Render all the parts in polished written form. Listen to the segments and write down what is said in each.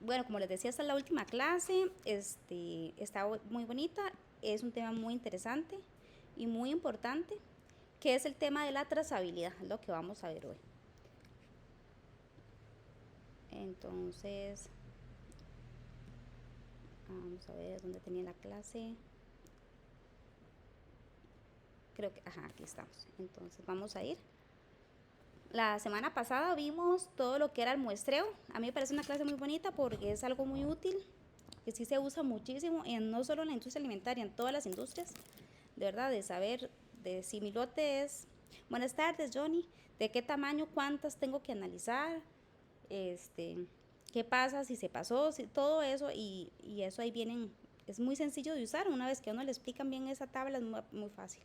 Bueno, como les decía, esta es la última clase, está muy bonita, es un tema muy interesante y muy importante, que es el tema de la trazabilidad, es lo que vamos a ver hoy. Entonces, vamos a ver dónde tenía la clase. Creo que, aquí estamos. Entonces, vamos a ir. La semana pasada vimos todo lo que era el muestreo. A mí me parece una clase muy bonita porque es algo muy útil, que sí se usa muchísimo, no solo en la industria alimentaria, en todas las industrias, de verdad, de saber de si mi lote es, buenas tardes Johnny, de qué tamaño, cuántas tengo que analizar, qué pasa si se pasó, si, todo eso, y eso ahí vienen, es muy sencillo de usar, una vez que a uno le explican bien esa tabla es muy fácil.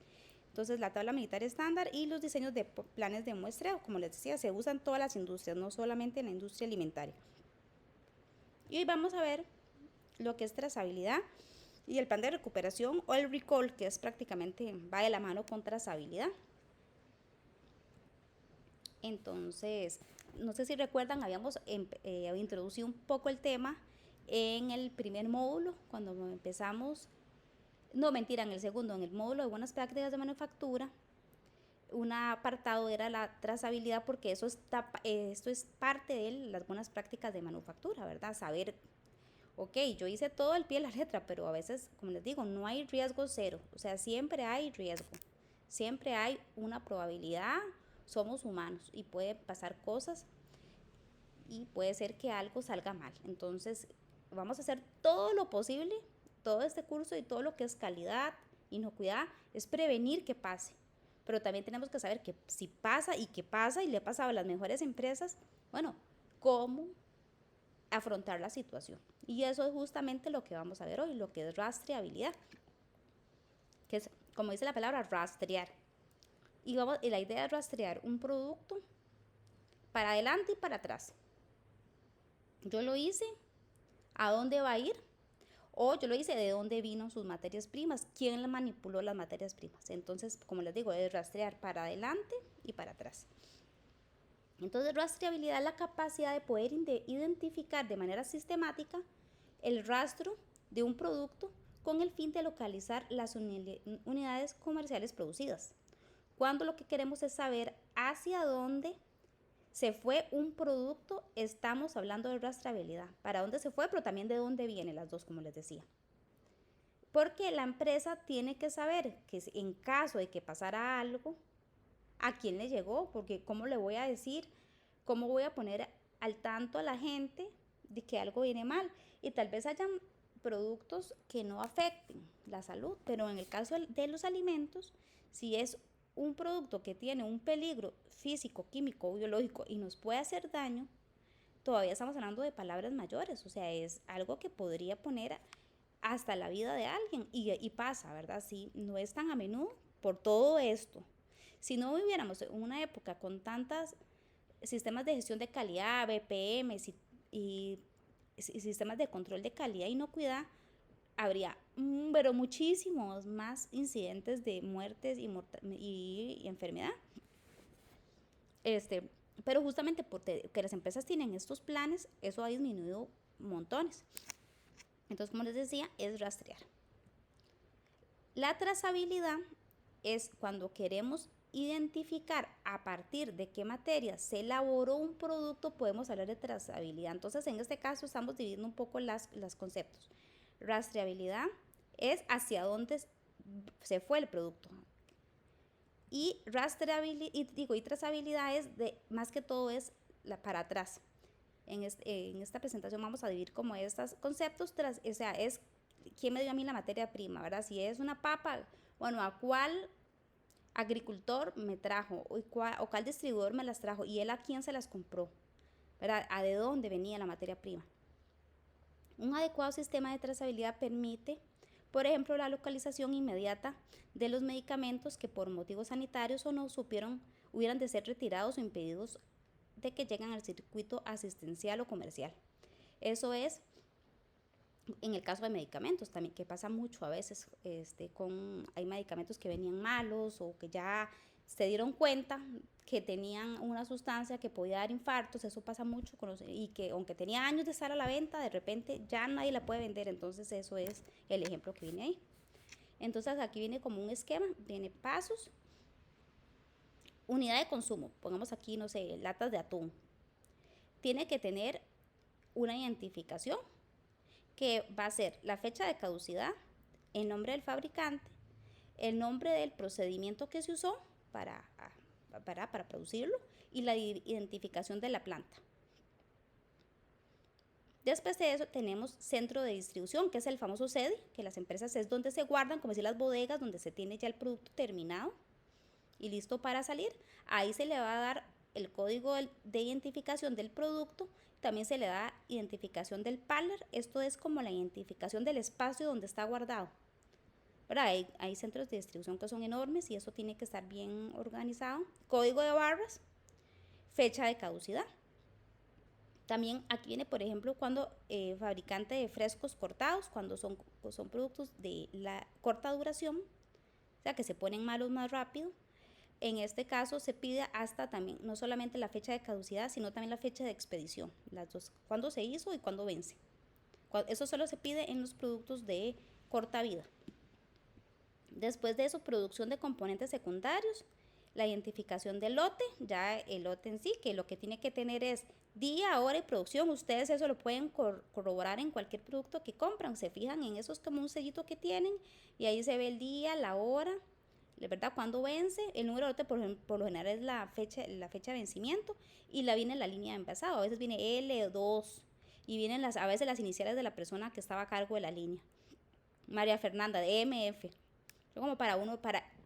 Entonces la tabla militar estándar y los diseños de planes de muestreo, como les decía, se usan en todas las industrias, no solamente en la industria alimentaria. Y hoy vamos a ver lo que es trazabilidad y el plan de recuperación o el recall, que es prácticamente, va de la mano con trazabilidad. Entonces, no sé si recuerdan, habíamos introducido un poco el tema en el primer módulo, cuando empezamos, no mentira, en el segundo, en el módulo de buenas prácticas de manufactura, un apartado era la trazabilidad, porque esto es parte de las buenas prácticas de manufactura, ¿verdad? Saber, ok, yo hice todo al pie de la letra, pero a veces, como les digo, no hay riesgo cero, o sea, siempre hay riesgo, siempre hay una probabilidad, somos humanos y puede pasar cosas y puede ser que algo salga mal. Entonces, vamos a hacer todo lo posible, todo este curso y todo lo que es calidad, inocuidad, es prevenir que pase. Pero también tenemos que saber que si pasa y que pasa y le ha pasado a las mejores empresas, bueno, cómo afrontar la situación. Y eso es justamente lo que vamos a ver hoy, lo que es rastreabilidad, que es, como dice la palabra, rastrear. Y la idea es rastrear un producto para adelante y para atrás. Yo lo hice, ¿a dónde va a ir? O yo lo hice, ¿de dónde vino sus materias primas? ¿Quién le manipuló las materias primas? Entonces, como les digo, es rastrear para adelante y para atrás. Entonces, rastreabilidad es la capacidad de poder identificar de manera sistemática el rastro de un producto con el fin de localizar las unidades comerciales producidas. Cuando lo que queremos es saber hacia dónde se fue un producto, estamos hablando de rastreabilidad. Para dónde se fue, pero también de dónde viene, las dos, como les decía. Porque la empresa tiene que saber que en caso de que pasara algo, a quién le llegó, porque cómo le voy a decir, cómo voy a poner al tanto a la gente de que algo viene mal. Y tal vez hayan productos que no afecten la salud, pero en el caso de los alimentos, si es un producto que tiene un peligro físico, químico o biológico y nos puede hacer daño, todavía estamos hablando de palabras mayores, o sea, es algo que podría poner hasta la vida de alguien y pasa, ¿verdad? Sí, no es tan a menudo por todo esto. Si no viviéramos en una época con tantos sistemas de gestión de calidad, BPM y sistemas de control de calidad y inocuidad, habría pero muchísimos más incidentes de muertes y enfermedad. Pero justamente porque las empresas tienen estos planes, eso ha disminuido montones. Entonces, como les decía, es rastrear. La trazabilidad es cuando queremos identificar a partir de qué materia se elaboró un producto, podemos hablar de trazabilidad. Entonces, en este caso estamos dividiendo un poco los conceptos. Rastreabilidad es hacia dónde se fue el producto. Y trazabilidad es más que todo es para atrás. En esta presentación vamos a dividir como estos conceptos, o sea, es quién me dio a mí la materia prima, ¿verdad? Si es una papa, bueno, a cuál agricultor me trajo o cuál distribuidor me las trajo y él a quién se las compró, ¿verdad? A de dónde venía la materia prima. Un adecuado sistema de trazabilidad permite, por ejemplo, la localización inmediata de los medicamentos que por motivos sanitarios o no hubieran de ser retirados o impedidos de que lleguen al circuito asistencial o comercial. Eso es en el caso de medicamentos también, que pasa mucho a veces, hay medicamentos que venían malos o que ya se dieron cuenta que tenían una sustancia que podía dar infartos. Eso pasa mucho y que aunque tenía años de estar a la venta, de repente ya nadie la puede vender. Entonces eso es el ejemplo que viene ahí. Entonces aquí viene como un esquema, viene pasos, unidad de consumo, pongamos aquí, no sé, latas de atún. Tiene que tener una identificación que va a ser la fecha de caducidad, el nombre del fabricante, el nombre del procedimiento que se usó para producirlo y la identificación de la planta. Después de eso tenemos centro de distribución, que es el famoso CEDI, que las empresas es donde se guardan, como decir las bodegas, donde se tiene ya el producto terminado y listo para salir. Ahí se le va a dar el código de identificación del producto, también se le da identificación del parler. Esto es como la identificación del espacio donde está guardado. Hay centros de distribución que son enormes y eso tiene que estar bien organizado. Código de barras, fecha de caducidad. También aquí viene, por ejemplo, cuando fabricante de frescos cortados, cuando son productos de la corta duración, o sea, que se ponen malos más rápido. En este caso se pide hasta también, no solamente la fecha de caducidad, sino también la fecha de expedición, las dos, cuándo se hizo y cuándo vence. Eso solo se pide en los productos de corta vida. Después de eso, producción de componentes secundarios, la identificación del lote, ya el lote en sí, que lo que tiene que tener es día, hora y producción. Ustedes eso lo pueden corroborar en cualquier producto que compran, se fijan en esos como un sellito que tienen y ahí se ve el día, la hora, ¿verdad? Cuando vence, el número de lote por lo general es la fecha de vencimiento y viene la línea de envasado, a veces viene L2 y vienen a veces las iniciales de la persona que estaba a cargo de la línea. María Fernanda de MF. Como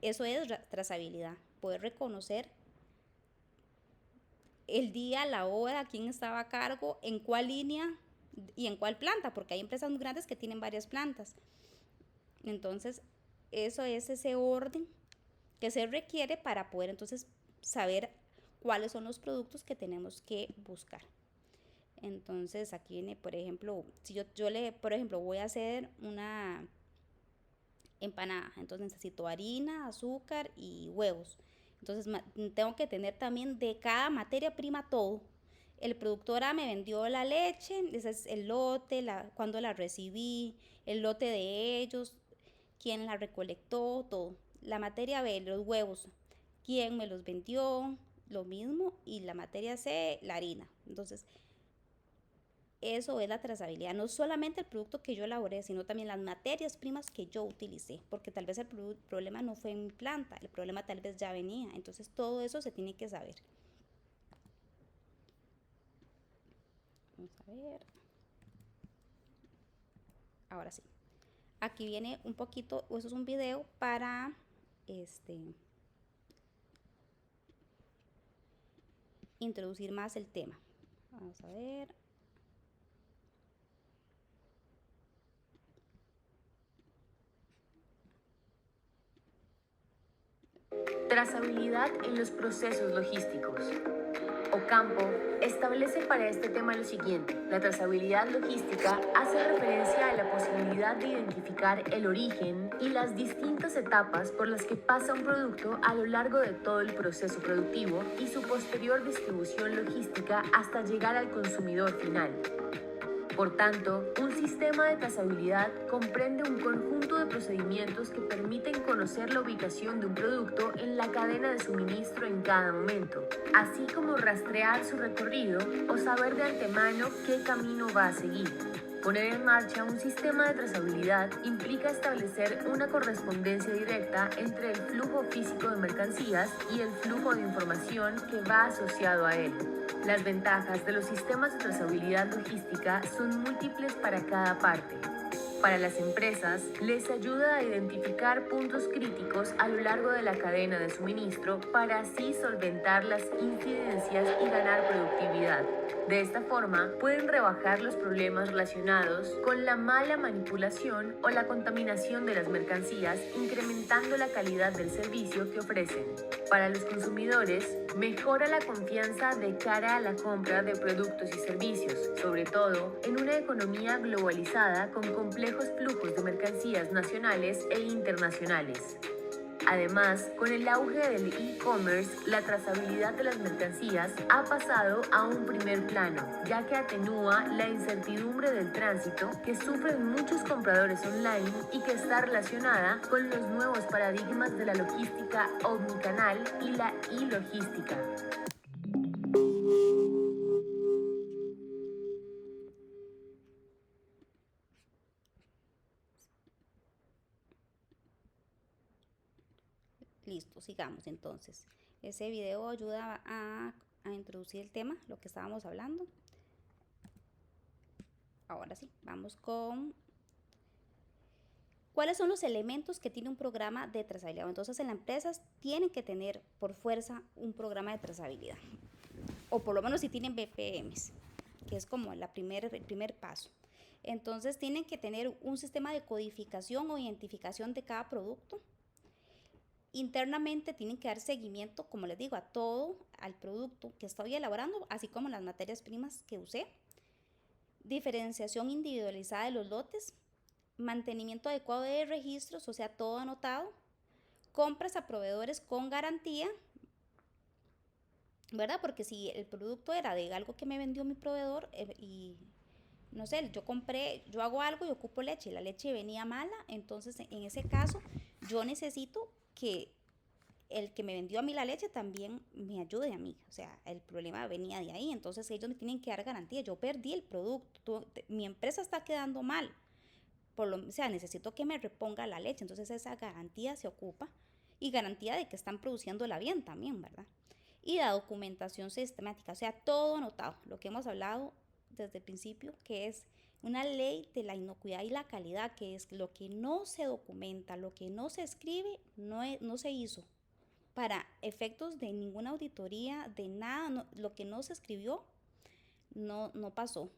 eso es trazabilidad, poder reconocer el día, la hora, quién estaba a cargo, en cuál línea y en cuál planta, porque hay empresas muy grandes que tienen varias plantas. Entonces, eso es ese orden que se requiere para poder entonces saber cuáles son los productos que tenemos que buscar. Entonces, aquí viene, por ejemplo, si yo por ejemplo, voy a hacer una empanada, entonces necesito harina, azúcar y huevos. Entonces tengo que tener también de cada materia prima todo. El productor A me vendió la leche, ese es el lote, cuándo la recibí, el lote de ellos, quién la recolectó, todo. La materia B, los huevos, quién me los vendió, lo mismo. Y la materia C, la harina. Entonces, eso es la trazabilidad, no solamente el producto que yo elaboré, sino también las materias primas que yo utilicé, porque tal vez el problema no fue en mi planta, el problema tal vez ya venía, entonces todo eso se tiene que saber. Vamos a ver. Ahora sí. Aquí viene un poquito, eso es un video para introducir más el tema. Vamos a ver. Trazabilidad en los procesos logísticos. Ocampo establece para este tema lo siguiente: la trazabilidad logística hace referencia a la posibilidad de identificar el origen y las distintas etapas por las que pasa un producto a lo largo de todo el proceso productivo y su posterior distribución logística hasta llegar al consumidor final. Por tanto, un sistema de trazabilidad comprende un conjunto de procedimientos que permiten conocer la ubicación de un producto en la cadena de suministro en cada momento, así como rastrear su recorrido o saber de antemano qué camino va a seguir. Poner en marcha un sistema de trazabilidad implica establecer una correspondencia directa entre el flujo físico de mercancías y el flujo de información que va asociado a él. Las ventajas de los sistemas de trazabilidad logística son múltiples para cada parte. Para las empresas, les ayuda a identificar puntos críticos a lo largo de la cadena de suministro para así solventar las incidencias y ganar productividad. De esta forma, pueden rebajar los problemas relacionados con la mala manipulación o la contaminación de las mercancías, incrementando la calidad del servicio que ofrecen. Para los consumidores, mejora la confianza de cara a la compra de productos y servicios, sobre todo en una economía globalizada con complejos flujos de mercancías nacionales e internacionales. Además, con el auge del e-commerce, la trazabilidad de las mercancías ha pasado a un primer plano, ya que atenúa la incertidumbre del tránsito que sufren muchos compradores online y que está relacionada con los nuevos paradigmas de la logística omnicanal y la e-logística. Listo, sigamos entonces. Ese video ayuda a introducir el tema, lo que estábamos hablando. Ahora sí, vamos con cuáles son los elementos que tiene un programa de trazabilidad. Entonces, en las empresas tienen que tener por fuerza un programa de trazabilidad, o por lo menos si tienen BPMs, que es como el primer paso. Entonces, tienen que tener un sistema de codificación o identificación de cada producto. Internamente tienen que dar seguimiento, como les digo, a todo, al producto que estoy elaborando, así como las materias primas que usé. Diferenciación individualizada de los lotes, mantenimiento adecuado de registros, o sea, todo anotado. Compras a proveedores con garantía, ¿verdad? Porque si el producto era de algo que me vendió mi proveedor y no sé, yo hago algo y ocupo leche y la leche venía mala, entonces en ese caso yo necesito que el que me vendió a mí la leche también me ayude a mí. O sea, el problema venía de ahí, entonces ellos me tienen que dar garantía. Yo perdí el producto, mi empresa está quedando mal, o sea, necesito que me reponga la leche, entonces esa garantía se ocupa y garantía de que están produciéndola bien también, ¿verdad? Y la documentación sistemática, o sea, todo anotado, lo que hemos hablado desde el principio, que es una ley de la inocuidad y la calidad, que es lo que no se documenta, lo que no se escribe, no se hizo. Para efectos de ninguna auditoría, de nada, lo que no se escribió, no pasó.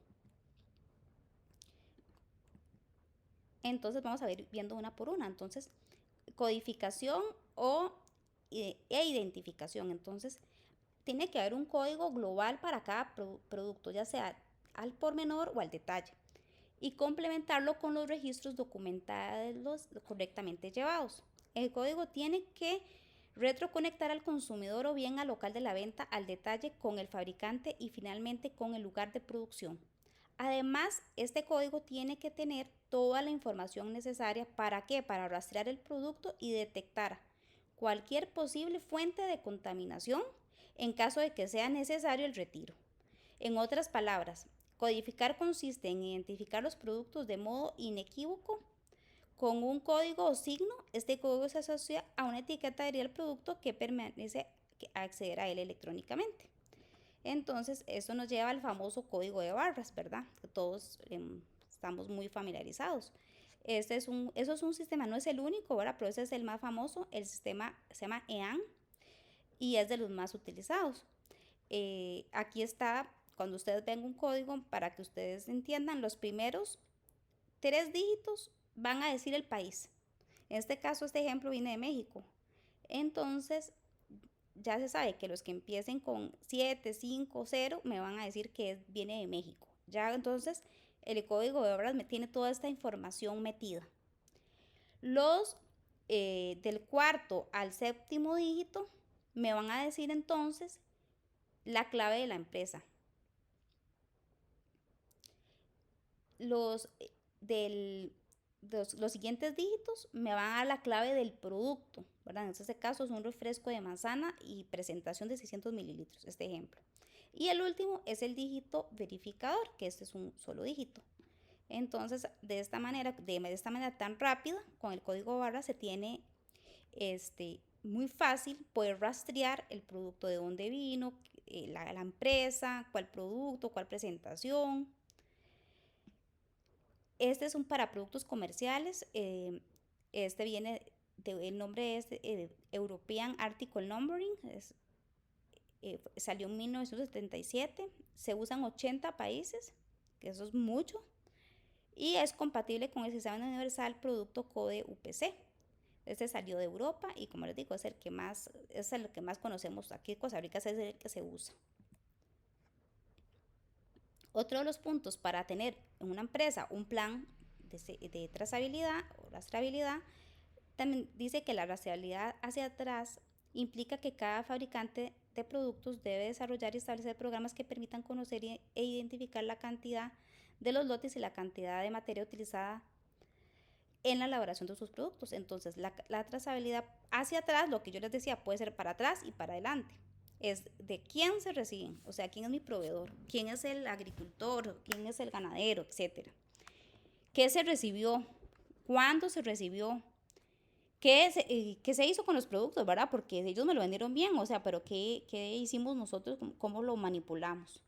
Entonces vamos a ver viendo una por una. Entonces, codificación e identificación. Entonces, tiene que haber un código global para cada producto, ya sea al por menor o al detalle, y complementarlo con los registros documentados correctamente llevados. El código tiene que retroconectar al consumidor o bien al local de la venta al detalle con el fabricante y finalmente con el lugar de producción. Además, este código tiene que tener toda la información necesaria ¿para qué? Para rastrear el producto y detectar cualquier posible fuente de contaminación en caso de que sea necesario el retiro. En otras palabras, codificar consiste en identificar los productos de modo inequívoco con un código o signo. Este código se asocia a una etiqueta del producto que permite acceder a él electrónicamente. Entonces, eso nos lleva al famoso código de barras, ¿verdad? Que todos estamos muy familiarizados. Eso es un sistema, no es el único, ¿verdad? Pero ese es el más famoso. El sistema se llama EAN y es de los más utilizados. Aquí está, cuando ustedes ven un código, para que ustedes entiendan, los primeros 3 dígitos van a decir el país. En este caso, este ejemplo viene de México. Entonces, ya se sabe que los que empiecen con 7, 5, 0 me van a decir que viene de México. Ya entonces el código de barras me tiene toda esta información metida. Los del cuarto al séptimo dígito me van a decir entonces la clave de la empresa. Los los siguientes dígitos me van a dar la clave del producto, ¿verdad? En este caso es un refresco de manzana y presentación de 600 mililitros, este ejemplo. Y el último es el dígito verificador, que este es un solo dígito. Entonces, de esta manera tan rápida, con el código barra se tiene muy fácil poder rastrear el producto, de dónde vino, la empresa, cuál producto, cuál presentación. Este es un para productos comerciales. Este viene, el nombre es European Article Numbering. Salió en 1977. Se usan 80 países, que eso es mucho. Y es compatible con el Sistema Universal Producto Code UPC. Este salió de Europa y, como les digo, es el que más conocemos aquí en Costa Rica, es el que se usa. Otro de los puntos para tener en una empresa un plan de trazabilidad o rastreabilidad También dice que la rastreabilidad hacia atrás implica que cada fabricante de productos debe desarrollar y establecer programas que permitan conocer e identificar la cantidad de los lotes y la cantidad de materia utilizada en la elaboración de sus productos. Entonces, la trazabilidad hacia atrás, lo que yo les decía, puede ser para atrás y para adelante. Es de quién se reciben, o sea, quién es mi proveedor, quién es el agricultor, quién es el ganadero, etcétera. ¿Qué se recibió? ¿Cuándo se recibió? ¿Qué se hizo con los productos, verdad? Porque ellos me lo vendieron bien, o sea, pero ¿qué hicimos nosotros? ¿Cómo lo manipulamos?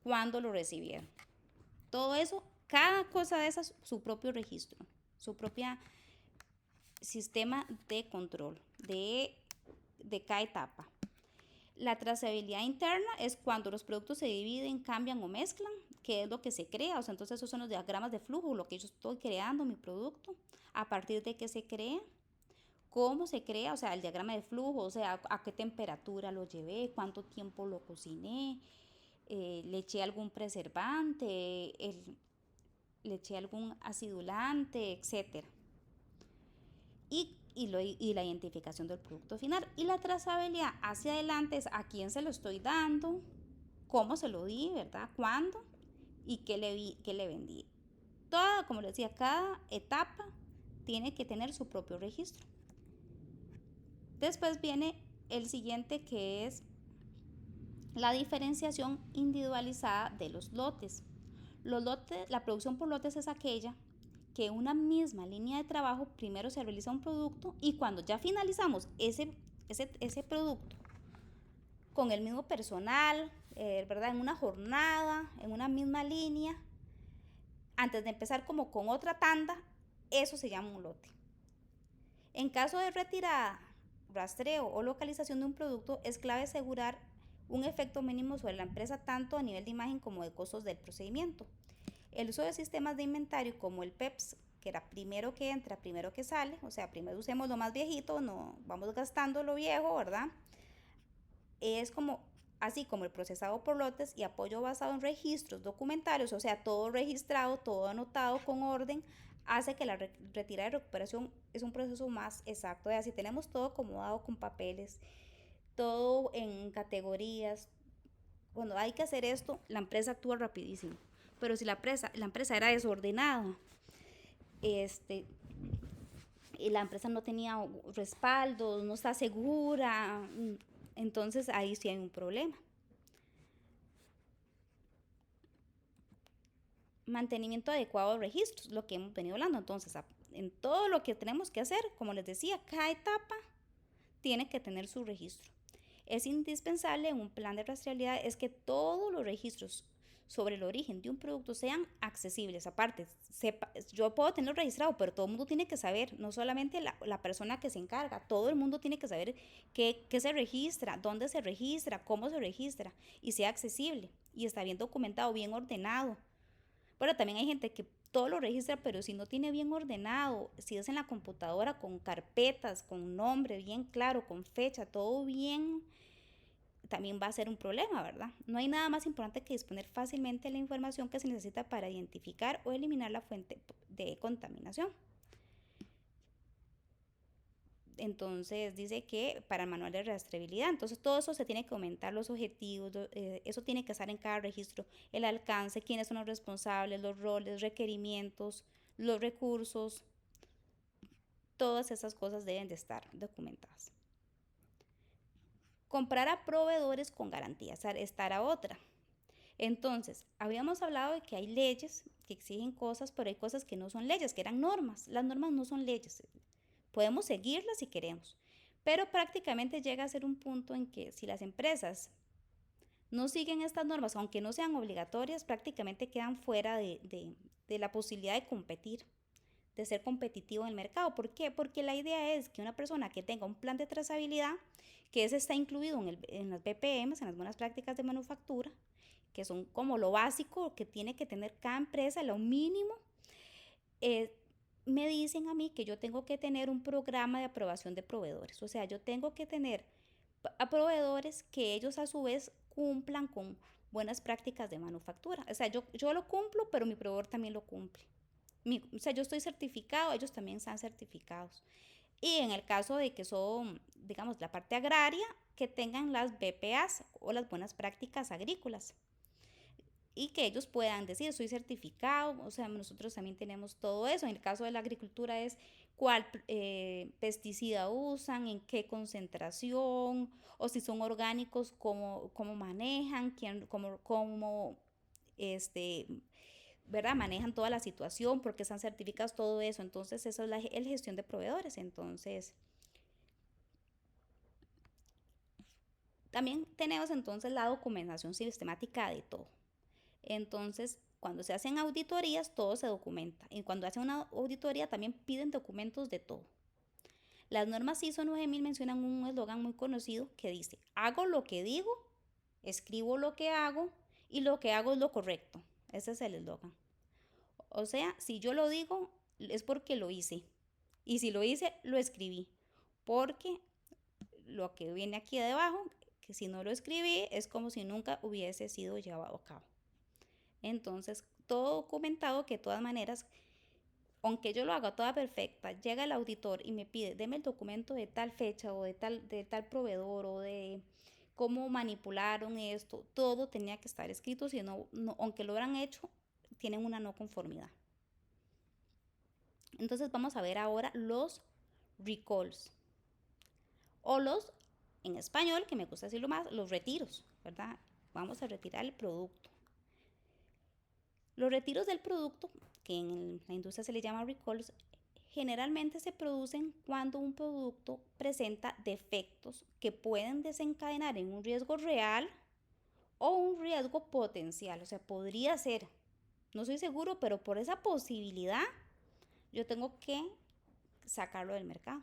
¿Cuándo lo recibieron? Todo eso, cada cosa de esas, su propio registro, su propio sistema de control de cada etapa. La trazabilidad interna es cuando los productos se dividen, cambian o mezclan, que es lo que se crea. O sea, entonces esos son los diagramas de flujo, lo que yo estoy creando, mi producto, a partir de qué se crea, cómo se crea, o sea, el diagrama de flujo, o sea, a qué temperatura lo llevé, cuánto tiempo lo cociné, le eché algún preservante, le eché algún acidulante, etcétera. Y la identificación del producto final. Y la trazabilidad hacia adelante es a quién se lo estoy dando, cómo se lo di, ¿verdad? ¿Cuándo? Y qué le vendí. Toda, como les decía, cada etapa tiene que tener su propio registro. Después viene el siguiente, que es la diferenciación individualizada de los lotes. Los lotes, la producción por lotes es aquella que una misma línea de trabajo primero se realiza un producto y cuando ya finalizamos ese producto con el mismo personal, ¿verdad? En una jornada, en una misma línea, antes de empezar como con otra tanda, eso se llama un lote. En caso de retirada, rastreo o localización de un producto, es clave asegurar un efecto mínimo sobre la empresa tanto a nivel de imagen como de costos del procedimiento. El uso de sistemas de inventario como el PEPS, que era primero que entra, primero que sale, o sea, primero usemos lo más viejito, no vamos gastando lo viejo, ¿verdad? Es como así como el procesado por lotes y apoyo basado en registros documentarios, o sea, todo registrado, todo anotado con orden, hace que la retirada y recuperación es un proceso más exacto. Si tenemos todo acomodado con papeles, todo en categorías, cuando hay que hacer esto, la empresa actúa rapidísimo. Pero si la empresa era desordenada, y la empresa no tenía respaldos, no está segura, entonces ahí sí hay un problema. Mantenimiento adecuado de registros, lo que hemos venido hablando. Entonces, en todo lo que tenemos que hacer, como les decía, cada etapa tiene que tener su registro. Es indispensable en un plan de rastreabilidad es que todos los registros sobre el origen de un producto sean accesibles. Aparte, yo puedo tenerlo registrado, pero todo el mundo tiene que saber, no solamente la persona que se encarga, todo el mundo tiene que saber qué se registra, dónde se registra, cómo se registra y sea accesible y está bien documentado, bien ordenado. Pero también hay gente que todo lo registra, pero si no tiene bien ordenado, si es en la computadora con carpetas, con nombre bien claro, con fecha, todo bien, también va a ser un problema, ¿verdad? No hay nada más importante que disponer fácilmente de la información que se necesita para identificar o eliminar la fuente de contaminación. Entonces dice que para el manual de rastreabilidad, entonces todo eso se tiene que aumentar, los objetivos, eso tiene que estar en cada registro, el alcance, quiénes son los responsables, los roles, requerimientos, los recursos, todas esas cosas deben de estar documentadas. Comprar a proveedores con garantía, estar a otra. Entonces, habíamos hablado de que hay leyes que exigen cosas, pero hay cosas que no son leyes, que eran normas. Las normas no son leyes. Podemos seguirlas si queremos, pero prácticamente llega a ser un punto en que si las empresas no siguen estas normas, aunque no sean obligatorias, prácticamente quedan fuera de la posibilidad de competir, de ser competitivo en el mercado. ¿Por qué? Porque la idea es que una persona que tenga un plan de trazabilidad, que ese está incluido en las BPMs, en las buenas prácticas de manufactura, que son como lo básico que tiene que tener cada empresa, lo mínimo, me dicen a mí que yo tengo que tener un programa de aprobación de proveedores. O sea, yo tengo que tener a proveedores que ellos a su vez cumplan con buenas prácticas de manufactura. O sea, yo lo cumplo, pero mi proveedor también lo cumple. O sea, yo estoy certificado, ellos también están certificados. Y en el caso de que son, digamos, la parte agraria, que tengan las BPAs o las buenas prácticas agrícolas y que ellos puedan decir, soy certificado, o sea, nosotros también tenemos todo eso. En el caso de la agricultura es cuál pesticida usan, en qué concentración, o si son orgánicos, cómo manejan, cómo este, ¿verdad? Manejan toda la situación, porque están certificados, todo eso. Entonces, eso es el gestión de proveedores. Entonces, también tenemos entonces la documentación sistemática de todo. Entonces, cuando se hacen auditorías, todo se documenta. Y cuando hacen una auditoría, también piden documentos de todo. Las normas ISO 9000 mencionan un eslogan muy conocido que dice, hago lo que digo, escribo lo que hago y lo que hago es lo correcto. Ese es el eslogan. O sea, si yo lo digo, es porque lo hice. Y si lo hice, lo escribí. Porque lo que viene aquí debajo, que si no lo escribí, es como si nunca hubiese sido llevado a cabo. Entonces, todo documentado que de todas maneras, aunque yo lo haga toda perfecta, llega el auditor y me pide, deme el documento de tal fecha o de tal proveedor o de cómo manipularon esto, todo tenía que estar escrito, si no, aunque lo hubieran hecho, tienen una no conformidad. Entonces vamos a ver ahora los recalls o los, en español, que me gusta decirlo más, los retiros, ¿verdad? Vamos a retirar el producto. Los retiros del producto, que en la industria se le llama recalls, generalmente se producen cuando un producto presenta defectos que pueden desencadenar en un riesgo real o un riesgo potencial. O sea, podría ser, no soy seguro, pero por esa posibilidad yo tengo que sacarlo del mercado.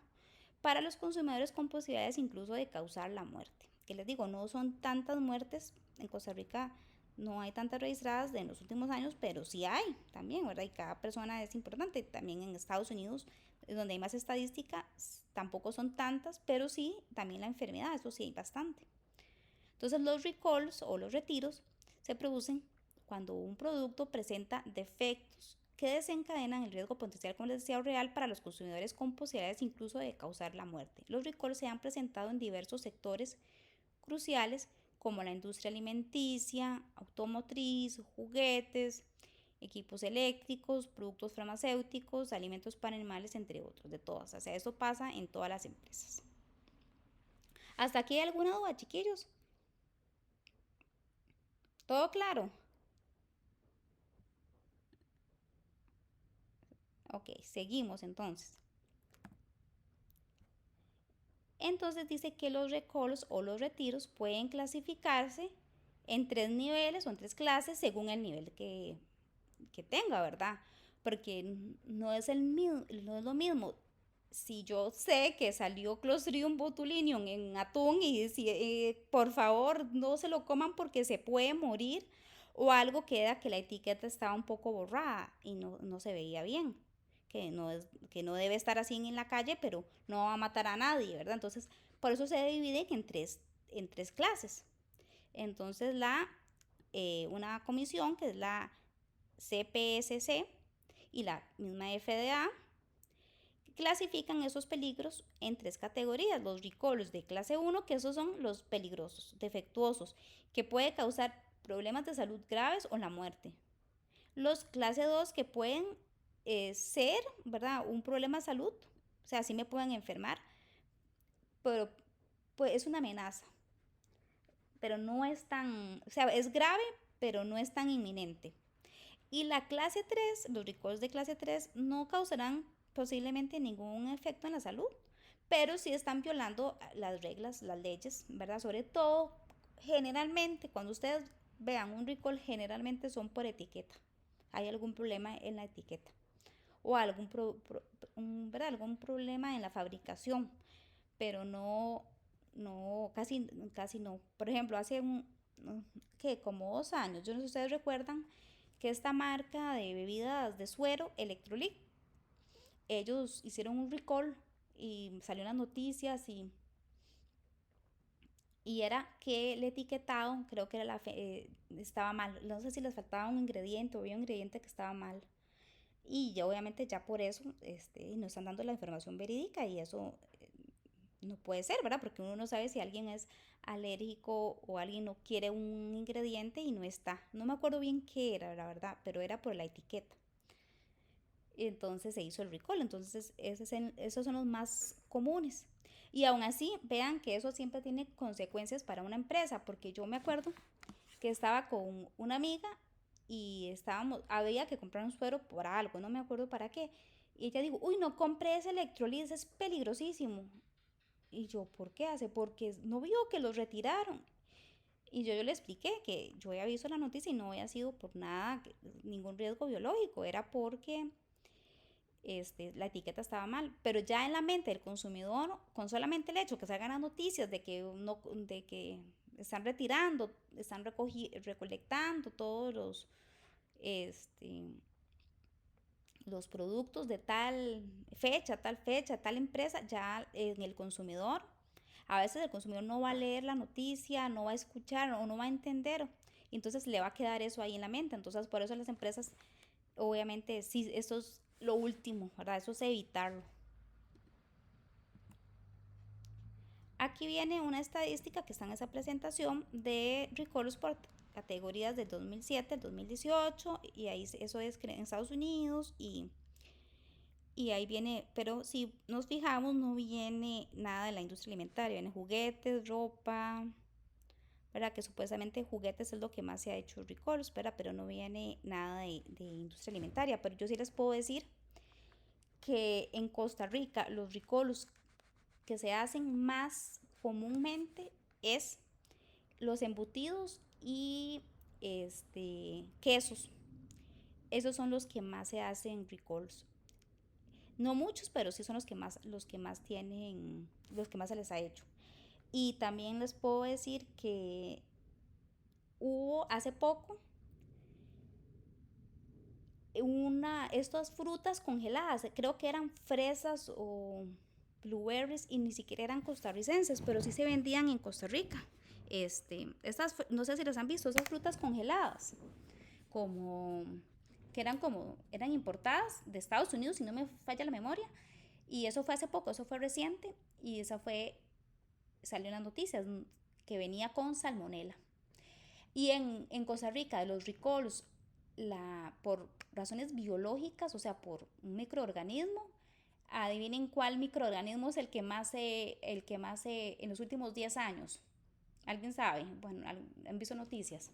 Para los consumidores con posibilidades incluso de causar la muerte. Que les digo, no son tantas muertes en Costa Rica, no hay tantas registradas en los últimos años, pero sí hay también, ¿verdad? Y cada persona es importante. También en Estados Unidos, donde hay más estadística, tampoco son tantas, pero sí también la enfermedad, eso sí hay bastante. Entonces los recalls o los retiros se producen cuando un producto presenta defectos que desencadenan el riesgo potencial, como les decía, real para los consumidores con posibilidades incluso de causar la muerte. Los recalls se han presentado en diversos sectores cruciales como la industria alimenticia, automotriz, juguetes, equipos eléctricos, productos farmacéuticos, alimentos para animales, entre otros, de todas. O sea, eso pasa en todas las empresas. ¿Hasta aquí hay alguna duda, chiquillos? ¿Todo claro? Ok, seguimos entonces. Entonces dice que los recalls o los retiros pueden clasificarse en 3 niveles o en 3 clases según el nivel que tenga, ¿verdad? Porque no es lo mismo. Si yo sé que salió Clostridium botulinum en atún y si, por favor no se lo coman porque se puede morir, o algo queda que la etiqueta estaba un poco borrada y no se veía bien, que no debe estar así en la calle, pero no va a matar a nadie, ¿verdad? Entonces, por eso se divide en tres clases. Entonces, una comisión que es la CPSC y la misma FDA clasifican esos peligros en 3 categorías. Los recalls de clase 1, que esos son los peligrosos, defectuosos, que puede causar problemas de salud graves o la muerte. Los clase 2, que pueden ser, ¿verdad?, un problema de salud, o sea, sí me pueden enfermar, pero pues, es una amenaza, pero no es tan, o sea, es grave, pero no es tan inminente. Y la clase 3, los recalls de clase 3 no causarán posiblemente ningún efecto en la salud, pero sí están violando las reglas, las leyes, ¿verdad? Sobre todo, generalmente, cuando ustedes vean un recall, generalmente son por etiqueta. Hay algún problema en la etiqueta o ¿verdad? Algún problema en la fabricación, pero casi no. Por ejemplo, hace como 2 años, yo no sé si ustedes recuerdan que esta marca de bebidas de suero, Electrolit, ellos hicieron un recall y salió en las noticias y era que el etiquetado, creo que estaba mal. No sé si les faltaba un ingrediente o había un ingrediente que estaba mal. y ya obviamente ya por eso nos están dando la información verídica y eso no puede ser, ¿verdad? Porque uno no sabe si alguien es alérgico o alguien no quiere un ingrediente y no está. No me acuerdo bien qué era, la verdad, pero era por la etiqueta. Entonces se hizo el recall. Entonces esos son los más comunes. Y aún así, vean que eso siempre tiene consecuencias para una empresa, porque yo me acuerdo que estaba con una amiga y había que comprar un suero por algo, no me acuerdo para qué. Y ella dijo, uy, no compré ese electrolit, es peligrosísimo. Y yo, ¿por qué hace? Porque no vio que los retiraron. Y yo le expliqué que yo había visto la noticia y no había sido por nada, ningún riesgo biológico, era porque la etiqueta estaba mal. Pero ya en la mente del consumidor, con solamente el hecho que salgan las noticias de que están retirando, están recolectando todos este, los productos de tal fecha, tal empresa, ya en el consumidor, a veces el consumidor no va a leer la noticia, no va a escuchar o no va a entender, entonces le va a quedar eso ahí en la mente. Entonces por eso las empresas, obviamente, sí, eso es lo último, ¿verdad? Eso es evitarlo. Aquí viene una estadística que está en esa presentación de recalls por categorías de 2007 al 2018 y ahí eso es en Estados Unidos y ahí viene, pero si nos fijamos no viene nada de la industria alimentaria, viene juguetes, ropa, ¿verdad? Que supuestamente juguetes es lo que más se ha hecho recalls, ¿verdad? Pero no viene nada de industria alimentaria, pero yo sí les puedo decir que en Costa Rica los recalls que se hacen más comúnmente es los embutidos y quesos. Esos son los que más se hacen recalls. No muchos, pero sí son los que más tienen, los que más se les ha hecho. Y también les puedo decir que hubo hace poco estas frutas congeladas, creo que eran fresas o blueberries y ni siquiera eran costarricenses, pero sí se vendían en Costa Rica. No sé si las han visto, esas frutas congeladas, como eran importadas de Estados Unidos, si no me falla la memoria, y eso fue hace poco, eso fue reciente, y salió en las noticias que venía con salmonela. Y en Costa Rica, de los recalls, por razones biológicas, o sea, por un microorganismo, adivinen cuál microorganismo es el que más en los últimos 10 años. ¿Alguien sabe? Bueno, ¿han visto noticias?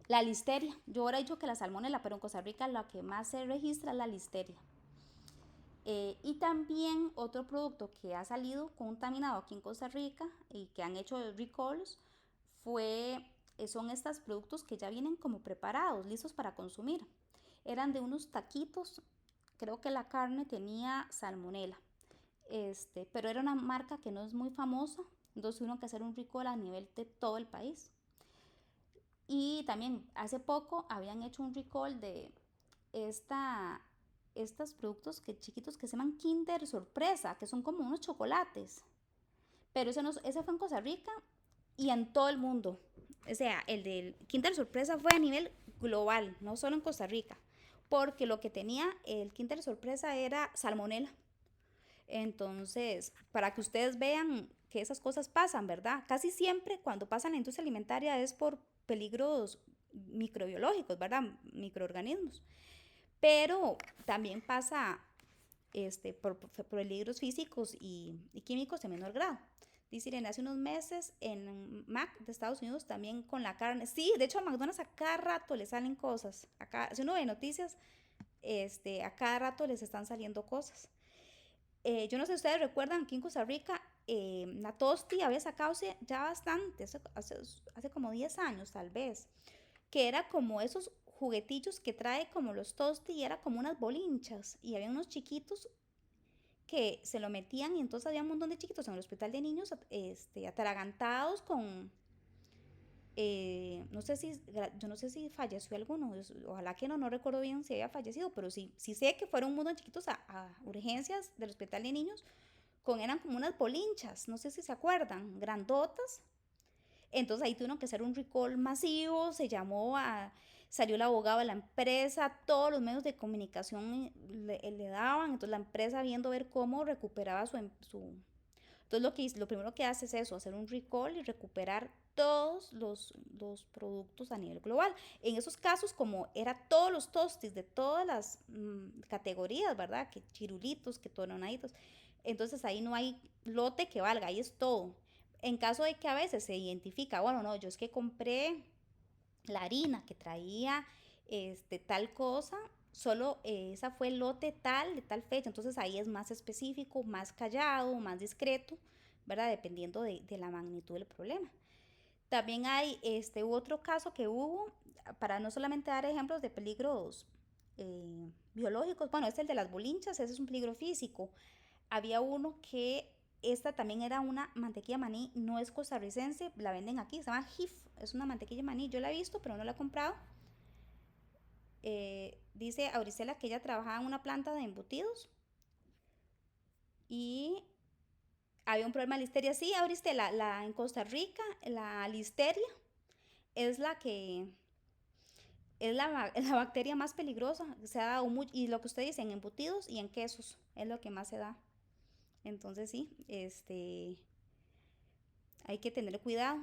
La listeria. Yo ahora he dicho que la salmonela, pero en Costa Rica la que más se registra es la listeria. Y también otro producto que ha salido contaminado aquí en Costa Rica y que han hecho recalls son estos productos que ya vienen como preparados, listos para consumir. Eran de unos taquitos, creo que la carne tenía salmonela, pero era una marca que no es muy famosa, entonces tuvieron que hacer un recall a nivel de todo el país. Y también hace poco habían hecho un recall de estos productos chiquitos que se llaman Kinder Sorpresa, que son como unos chocolates. Pero ese fue en Costa Rica y en todo el mundo. O sea, el del Kinder Sorpresa fue a nivel global, no solo en Costa Rica. Porque lo que tenía el Kinder Sorpresa era salmonela. Entonces, para que ustedes vean que esas cosas pasan, ¿verdad? Casi siempre cuando pasa en la industria alimentaria es por peligros microbiológicos, ¿verdad? Microorganismos. Pero también pasa por peligros físicos y químicos de menor grado. Dice Irene, hace unos meses en Mac de Estados Unidos también con la carne. Sí, de hecho a McDonald's a cada rato le salen cosas. Si uno ve noticias, a cada rato les están saliendo cosas. Yo no sé si ustedes recuerdan, aquí en Costa Rica, la Tosti había sacado ya bastante, hace como 10 años tal vez, que era como esos juguetillos que trae como los Tosti y era como unas bolinchas y había unos chiquitos que se lo metían y entonces había un montón de chiquitos en el hospital de niños atragantados con, yo no sé si falleció alguno, ojalá que no recuerdo bien si había fallecido, pero sí sé que fueron un montón de chiquitos a urgencias del hospital de niños eran como unas bolinchas, no sé si se acuerdan, grandotas. Entonces ahí tuvieron que hacer un recall masivo, salió el abogado de la empresa, todos los medios de comunicación le daban, entonces la empresa viendo ver cómo recuperaba entonces lo primero que hace es eso, hacer un recall y recuperar todos los productos a nivel global. En esos casos, como era todos los tostis de todas las categorías, ¿verdad? Que chirulitos, que toronaditos, entonces ahí no hay lote que valga, ahí es todo. En caso de que a veces se identifica, bueno, no, yo es que compré la harina que traía tal cosa, solo esa fue el lote tal, de tal fecha, entonces ahí es más específico, más callado, más discreto, ¿verdad? Dependiendo de la magnitud del problema. También hay otro caso que hubo, para no solamente dar ejemplos de peligros biológicos, bueno, es el de las bolinchas, ese es un peligro físico. Había uno que esta también era una mantequilla maní, no es costarricense, la venden aquí, se llama Jif, es una mantequilla maní, yo la he visto, pero no la he comprado. Dice Auricela que ella trabajaba en una planta de embutidos y había un problema de listeria. Sí, Auricela, en Costa Rica, la listeria es la que es la bacteria más peligrosa. Se ha dado mucho, y lo que usted dice, en embutidos y en quesos, es lo que más se da. Entonces sí, hay que tener cuidado.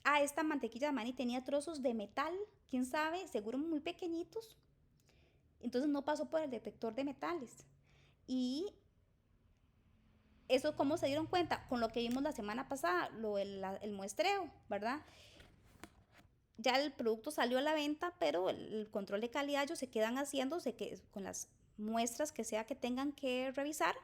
Ah, esta mantequilla de maní tenía trozos de metal, quién sabe, seguro muy pequeñitos. Entonces no pasó por el detector de metales. Y eso, ¿cómo se dieron cuenta? Con lo que vimos la semana pasada, el muestreo, ¿verdad? Ya el producto salió a la venta, pero el control de calidad ellos se quedan haciéndose que con las muestras que sea que tengan que revisar,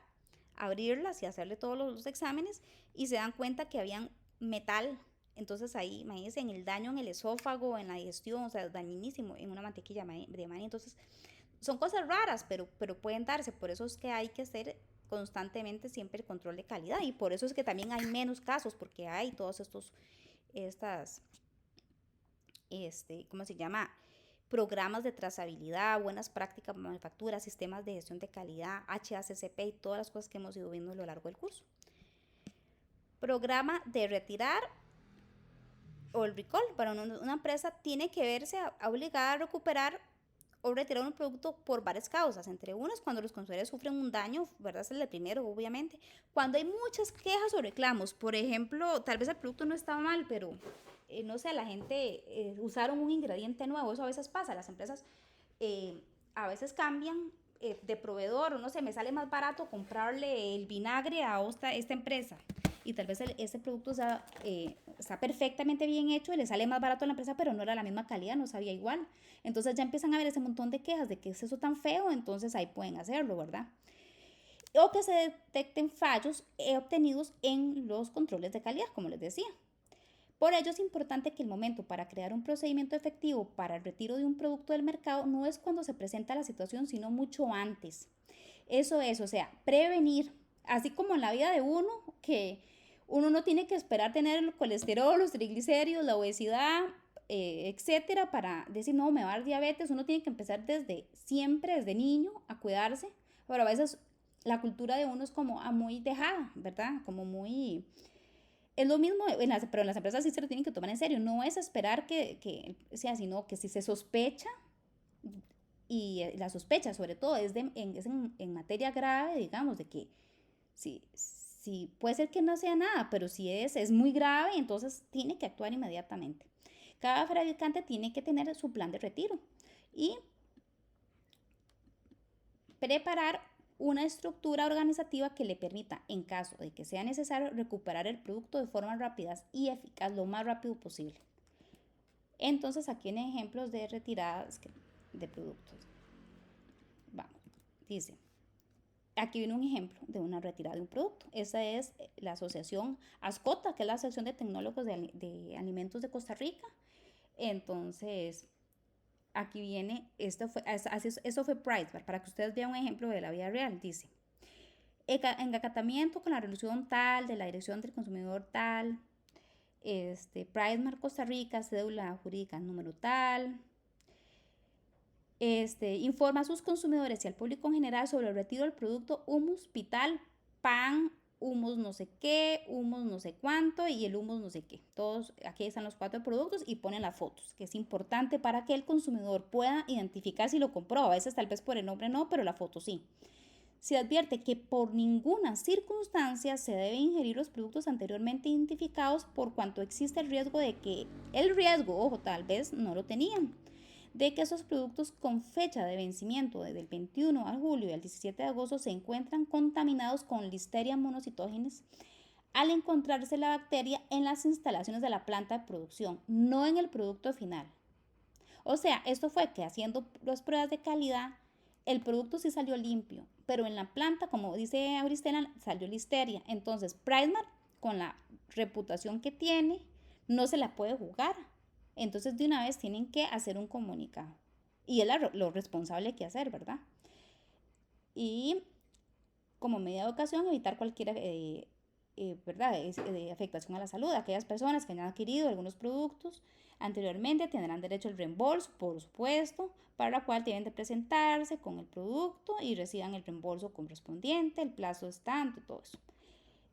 abrirlas y hacerle todos los exámenes y se dan cuenta que habían metal. Entonces ahí, imagínense, en el daño en el esófago, en la digestión, o sea, dañinísimo en una mantequilla de maní. Entonces, son cosas raras, pero pueden darse. Por eso es que hay que hacer constantemente siempre el control de calidad. Y por eso es que también hay menos casos, porque hay todos estas, ¿cómo se llama? Programas de trazabilidad, buenas prácticas de manufactura, sistemas de gestión de calidad, HACCP y todas las cosas que hemos ido viendo a lo largo del curso. Programa de retirar o el recall. Para una empresa tiene que verse obligada a recuperar o retirar un producto por varias causas, entre unas cuando los consumidores sufren un daño, ¿verdad? Es el primero, obviamente. Cuando hay muchas quejas o reclamos, por ejemplo, tal vez el producto no estaba mal, pero no sé, la gente usaron un ingrediente nuevo, eso a veces pasa, las empresas a veces cambian de proveedor, o no sé, me sale más barato comprarle el vinagre a esta empresa y tal vez ese producto está perfectamente bien hecho y le sale más barato a la empresa, pero no era la misma calidad, no sabía igual. Entonces ya empiezan a ver ese montón de quejas de que es eso tan feo, entonces ahí pueden hacerlo, ¿verdad? O que se detecten fallos obtenidos en los controles de calidad, como les decía. Por ello es importante que el momento para crear un procedimiento efectivo para el retiro de un producto del mercado no es cuando se presenta la situación, sino mucho antes. Eso es, o sea, prevenir, así como en la vida de uno, que uno no tiene que esperar tener el colesterol, los triglicéridos, la obesidad, etcétera, para decir, no, me va a dar diabetes. Uno tiene que empezar desde siempre, desde niño, a cuidarse, pero a veces la cultura de uno es como muy dejada, ¿verdad? Como muy... Es lo mismo, pero en las empresas sí se lo tienen que tomar en serio. No es esperar que sea, sino que si se sospecha, y la sospecha sobre todo es en materia grave, digamos, de que si puede ser que no sea nada, pero si es muy grave, entonces tiene que actuar inmediatamente. Cada fabricante tiene que tener su plan de retiro y preparar una estructura organizativa que le permita, en caso de que sea necesario, recuperar el producto de forma rápida y eficaz lo más rápido posible. Entonces, aquí en ejemplos de retiradas de productos. Vamos, dice, aquí viene un ejemplo de una retirada de un producto. Esa es la asociación ASCOTA, que es la Asociación de Tecnólogos de Alimentos de Costa Rica. Entonces, aquí viene, eso fue Pricebar, para que ustedes vean un ejemplo de la vida real. Dice, en acatamiento con la resolución tal, de la Dirección del Consumidor tal, Pricebar Costa Rica, cédula jurídica número tal, informa a sus consumidores y al público en general sobre el retiro del producto hummus, pital, pan humus no sé qué, humus no sé cuánto y el humus no sé qué. Todos, aquí están los 4 productos y ponen las fotos, que es importante para que el consumidor pueda identificar si lo compró. A veces tal vez por el nombre no, pero la foto sí. Se advierte que por ninguna circunstancia se debe ingerir los productos anteriormente identificados por cuanto existe el riesgo de que ojo, tal vez no lo tenían, de que esos productos con fecha de vencimiento desde el 21 de julio y el 17 de agosto se encuentran contaminados con Listeria monocytogenes al encontrarse la bacteria en las instalaciones de la planta de producción, no en el producto final. O sea, esto fue que haciendo las pruebas de calidad, el producto sí salió limpio, pero en la planta, como dice Auristela, salió Listeria. Entonces, PriceSmart, con la reputación que tiene, no se la puede jugar. Entonces, de una vez tienen que hacer un comunicado. Y es lo responsable que hacer, ¿verdad? Y como medida de educación, evitar cualquier ¿verdad? Afectación a la salud. Aquellas personas que hayan adquirido algunos productos anteriormente tendrán derecho al reembolso, por supuesto, para la cual tienen de presentarse con el producto y reciban el reembolso correspondiente, el plazo de tanto, todo eso.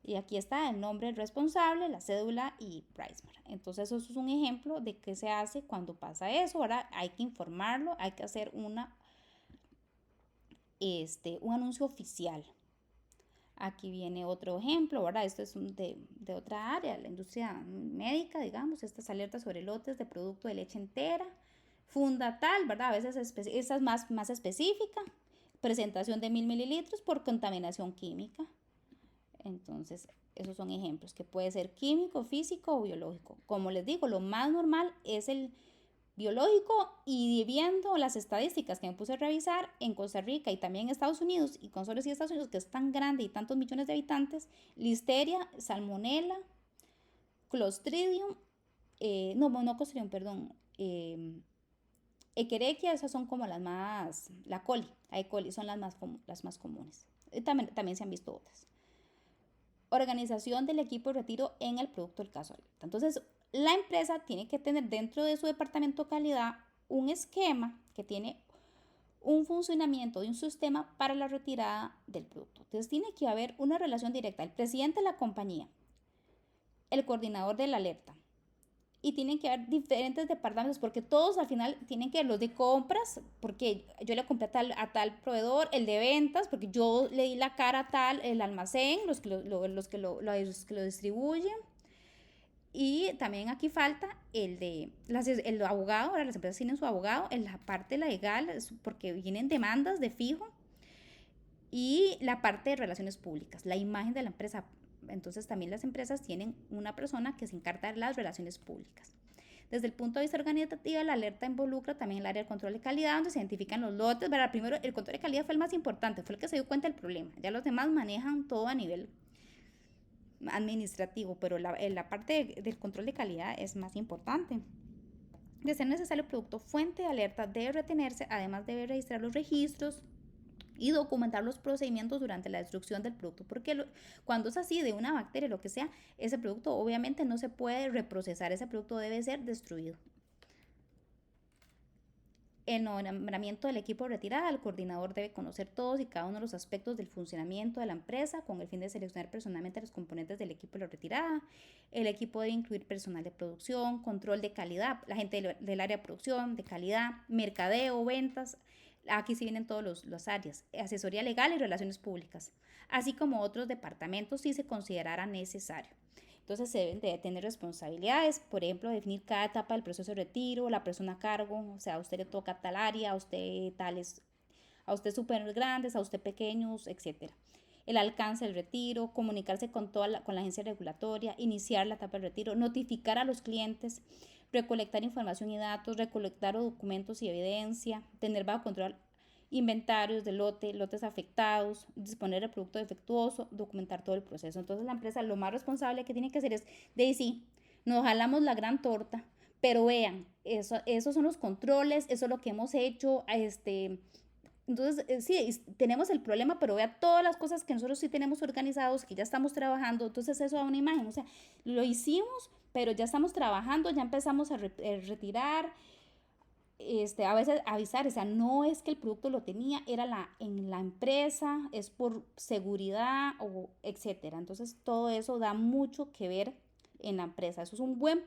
Y aquí está el nombre del responsable, la cédula y PriceSmart. Entonces eso es un ejemplo de qué se hace cuando pasa eso. Ahora hay que informarlo, hay que hacer un anuncio oficial. Aquí viene otro ejemplo, ¿verdad? Esto es de otra área, la industria médica, digamos, estas alertas sobre lotes de producto de leche entera, funda tal, ¿verdad? A veces esta es más específica, presentación de 1000 mililitros por contaminación química. Entonces, esos son ejemplos que puede ser químico, físico o biológico. Como les digo, lo más normal es el biológico y viendo las estadísticas que me puse a revisar en Costa Rica y también en Estados Unidos y con solo Estados Unidos que es tan grande y tantos millones de habitantes, Listeria, Salmonella, Clostridium, no Clostridium, perdón, Escherichia, esas son como las más, la E. coli son las más comunes. También se han visto otras. Organización del equipo de retiro en el producto del caso alerta. Entonces, la empresa tiene que tener dentro de su departamento de calidad un esquema que tiene un funcionamiento de un sistema para la retirada del producto. Entonces, tiene que haber una relación directa. El presidente de la compañía, el coordinador de la alerta, y tienen que haber diferentes departamentos porque todos al final tienen que ver los de compras, porque yo le compré a tal proveedor, el de ventas, porque yo le di la cara a tal, el almacén, los que lo distribuyen. Y también aquí falta el abogado, ahora las empresas tienen su abogado en la parte legal, porque vienen demandas de fijo, y la parte de relaciones públicas, la imagen de la empresa. Entonces también las empresas tienen una persona que se encarga de las relaciones públicas. Desde el punto de vista organizativo, la alerta involucra también el área de control de calidad, donde se identifican los lotes. ¿Verdad? Primero, el control de calidad fue el más importante, fue el que se dio cuenta del problema. Ya los demás manejan todo a nivel administrativo, pero la parte del control de calidad es más importante. De ser necesario, el producto fuente de alerta debe retenerse, además debe registrar los registros y documentar los procedimientos durante la destrucción del producto, porque cuando es así de una bacteria, lo que sea, ese producto obviamente no se puede reprocesar, ese producto debe ser destruido. El nombramiento del equipo de retirada, el coordinador debe conocer todos y cada uno de los aspectos del funcionamiento de la empresa con el fin de seleccionar personalmente a los componentes del equipo de la retirada. El equipo debe incluir personal de producción, control de calidad, la gente del área de producción, de calidad, mercadeo, ventas. Aquí sí vienen todas las áreas, asesoría legal y relaciones públicas, así como otros departamentos si se considerara necesario. Entonces se deben de tener responsabilidades, por ejemplo, definir cada etapa del proceso de retiro, la persona a cargo, o sea, a usted le toca tal área, a usted tales, a usted súper grandes, a usted pequeños, etc. El alcance del retiro, comunicarse con la agencia regulatoria, iniciar la etapa del retiro, notificar a los clientes, recolectar información y datos, recolectar documentos y evidencia, tener bajo control inventarios de lotes afectados, disponer del producto defectuoso, documentar todo el proceso. Entonces la empresa lo más responsable que tiene que hacer es, sí, nos jalamos la gran torta, pero vean, esos son los controles, eso es lo que hemos hecho, entonces, sí, tenemos el problema, pero vea todas las cosas que nosotros sí tenemos organizados, que ya estamos trabajando, entonces eso da una imagen, o sea, lo hicimos, pero ya estamos trabajando, ya empezamos a retirar, a veces avisar, o sea, no es que el producto lo tenía, era en la empresa, es por seguridad o etcétera. Entonces, todo eso da mucho que ver en la empresa. Eso es un buen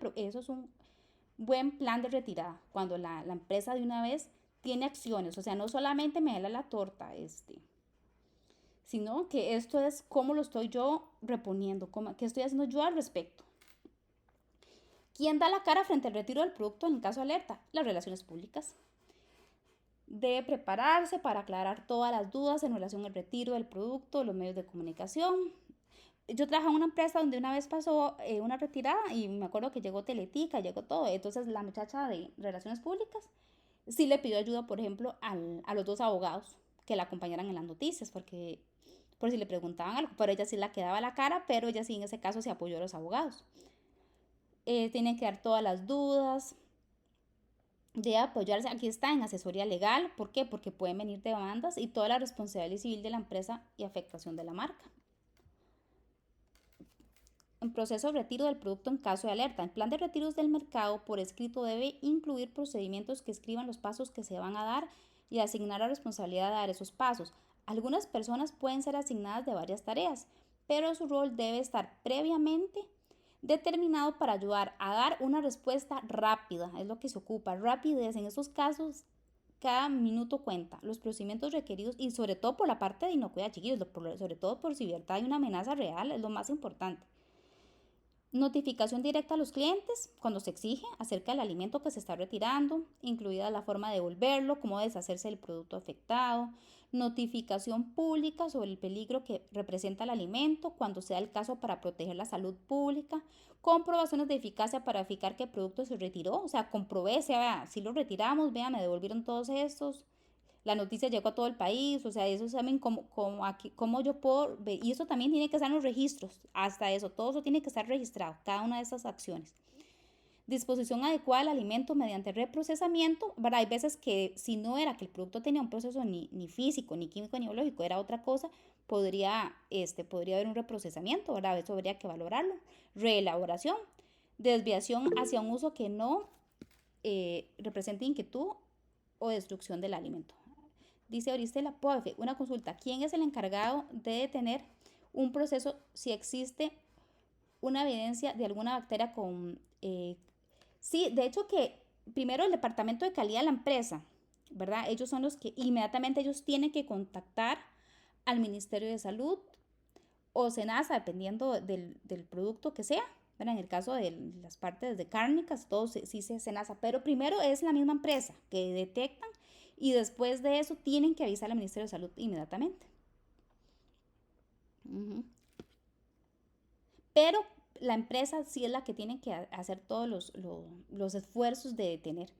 plan de retirada, cuando la empresa de una vez tiene acciones, o sea, no solamente me da la torta, sino que esto es cómo lo estoy yo reponiendo, qué estoy haciendo yo al respecto. ¿Quién da la cara frente al retiro del producto en caso de alerta? Las relaciones públicas. Debe prepararse para aclarar todas las dudas en relación al retiro del producto, los medios de comunicación. Yo trabajaba en una empresa donde una vez pasó una retirada y me acuerdo que llegó Teletica, llegó todo. Entonces la muchacha de relaciones públicas sí le pidió ayuda, por ejemplo, a los dos abogados que la acompañaran en las noticias, porque por si le preguntaban algo, pero ella sí la quedaba la cara, pero ella sí en ese caso se apoyó a los abogados. Tienen que dar todas las dudas, de apoyarse, aquí está en asesoría legal, ¿por qué? Porque pueden venir demandas y toda la responsabilidad civil de la empresa y afectación de la marca. En proceso de retiro del producto en caso de alerta, el plan de retiros del mercado por escrito debe incluir procedimientos que escriban los pasos que se van a dar y asignar la responsabilidad de dar esos pasos. Algunas personas pueden ser asignadas de varias tareas, pero su rol debe estar previamente determinado para ayudar a dar una respuesta rápida, es lo que se ocupa, rapidez. En estos casos, cada minuto cuenta, los procedimientos requeridos y sobre todo por la parte de inocuidad, chiquillos, sobre todo por si hay una amenaza real, es lo más importante. Notificación directa a los clientes cuando se exige acerca del alimento que se está retirando, incluida la forma de devolverlo, cómo deshacerse del producto afectado. Notificación pública sobre el peligro que representa el alimento cuando sea el caso para proteger la salud pública. Comprobaciones de eficacia para verificar que el producto se retiró. O sea, comprobé, si lo retiramos, vean, me devolvieron todos estos. La noticia llegó a todo el país, o sea, eso saben cómo yo puedo ver, y eso también tiene que estar en los registros, hasta eso, todo eso tiene que estar registrado, cada una de esas acciones. Disposición adecuada del alimento mediante reprocesamiento, ¿verdad? Hay veces que si no era que el producto tenía un proceso ni físico, ni químico, ni biológico, era otra cosa, podría haber un reprocesamiento, ¿verdad? Eso habría que valorarlo. Reelaboración, desviación hacia un uso que no represente inquietud o destrucción del alimento. Dice Oristela Poefe, una consulta, ¿quién es el encargado de detener un proceso si existe una evidencia de alguna bacteria con... sí, de hecho que primero el departamento de calidad de la empresa, ¿verdad? Ellos son los que inmediatamente ellos tienen que contactar al Ministerio de Salud o SENASA, dependiendo del producto que sea, ¿verdad? En el caso de las partes de cárnicas, todo sí se SENASA, pero primero es la misma empresa que detectan y después de eso tienen que avisar al Ministerio de Salud inmediatamente. Pero la empresa sí es la que tiene que hacer todos los esfuerzos de detener.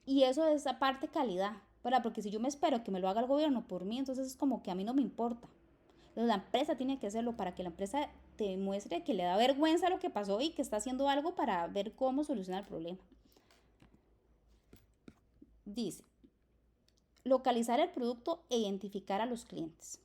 Y eso es aparte calidad, ¿verdad? Porque si yo me espero que me lo haga el gobierno por mí, entonces es como que a mí no me importa. Entonces la empresa tiene que hacerlo para que la empresa te muestre que le da vergüenza lo que pasó y que está haciendo algo para ver cómo solucionar el problema. Dice, localizar el producto e identificar a los clientes.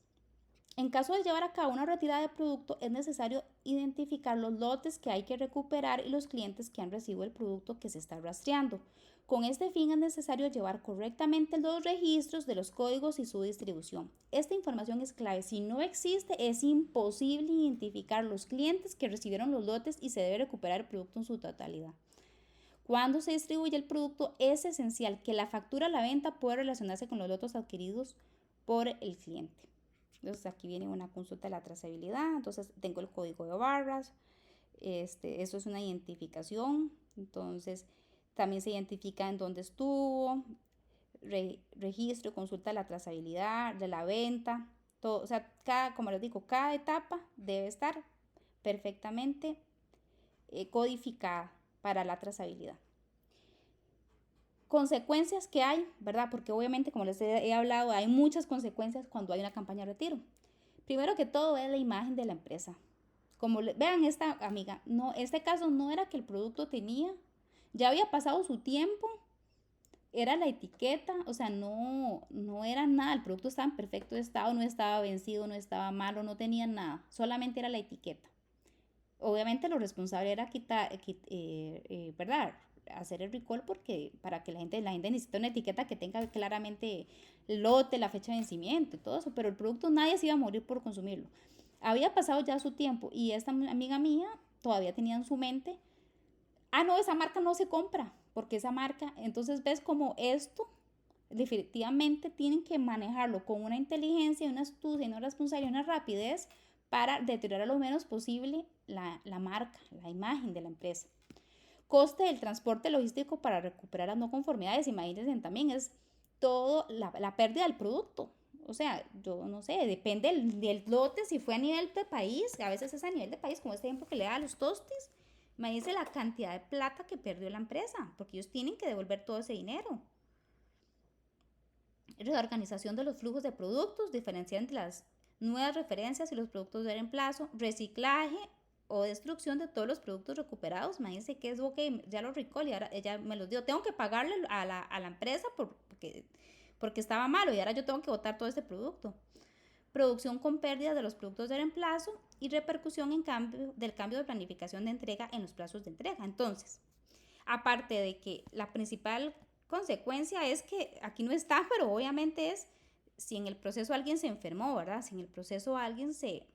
En caso de llevar a cabo una retirada de producto, es necesario identificar los lotes que hay que recuperar y los clientes que han recibido el producto que se está rastreando. Con este fin es necesario llevar correctamente los registros de los códigos y su distribución. Esta información es clave. Si no existe, es imposible identificar los clientes que recibieron los lotes y se debe recuperar el producto en su totalidad. Cuando se distribuye el producto, es esencial que la factura a la venta pueda relacionarse con los lotes adquiridos por el cliente. Entonces aquí viene una consulta de la trazabilidad, entonces tengo el código de barras, eso es una identificación, entonces también se identifica en dónde estuvo, registro, consulta de la trazabilidad, de la venta, todo, o sea, como les digo, cada etapa debe estar perfectamente codificada para la trazabilidad. Consecuencias que hay, ¿verdad? Porque obviamente, como les he hablado, hay muchas consecuencias cuando hay una campaña de retiro. Primero que todo es la imagen de la empresa. Como vean esta amiga, no, este caso no era que el producto ya había pasado su tiempo, era la etiqueta, o sea, no era nada, el producto estaba en perfecto estado, no estaba vencido, no estaba malo, no tenía nada, solamente era la etiqueta. Obviamente lo responsable era ¿verdad? hacer el recall porque para que la gente necesita una etiqueta que tenga claramente el lote, la fecha de vencimiento y todo eso, pero el producto nadie se iba a morir por consumirlo. Había pasado ya su tiempo y esta amiga mía todavía tenía en su mente, no, esa marca no se compra, porque esa marca, entonces ves como esto definitivamente tienen que manejarlo con una inteligencia, una astucia, una responsabilidad, una rapidez para deteriorar lo menos posible la marca, la imagen de la empresa. Coste del transporte logístico para recuperar las no conformidades, imagínense también, es todo la pérdida del producto. O sea, yo no sé, depende del lote, si fue a nivel de país, a veces es a nivel de país, como este ejemplo que le da a los tostis. Imagínense la cantidad de plata que perdió la empresa, porque ellos tienen que devolver todo ese dinero. Reorganización de los flujos de productos, diferenciar entre las nuevas referencias y los productos de reemplazo, reciclaje o destrucción de todos los productos recuperados. Imagínense que es ok, ya los recall y ahora ella me los dio. Tengo que pagarle a la empresa porque estaba malo y ahora yo tengo que botar todo este producto. Producción con pérdidas de los productos de reemplazo y repercusión del cambio de planificación de entrega en los plazos de entrega. Entonces, aparte de que la principal consecuencia es que aquí no está, pero obviamente es si en el proceso alguien se enfermó, ¿verdad? Si en el proceso alguien se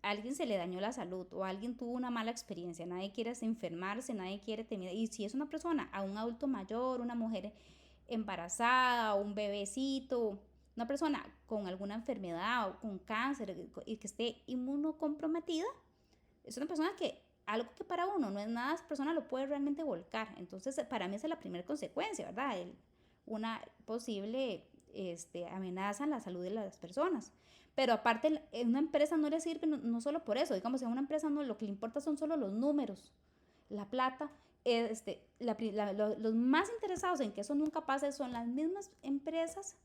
le dañó la salud o alguien tuvo una mala experiencia, nadie quiere enfermarse, nadie quiere tener, y si es una persona, a un adulto mayor, una mujer embarazada, un bebecito, una persona con alguna enfermedad o con cáncer y que esté inmunocomprometida, es una persona que algo que para uno no es nada, esa persona lo puede realmente volcar. Entonces, para mí esa es la primera consecuencia, ¿verdad? Una posible amenaza en la salud de las personas. Pero aparte, una empresa no le sirve no solo por eso. Digamos, en una empresa no, lo que le importa son solo los números, la plata. Los más interesados en que eso nunca pase son las mismas empresas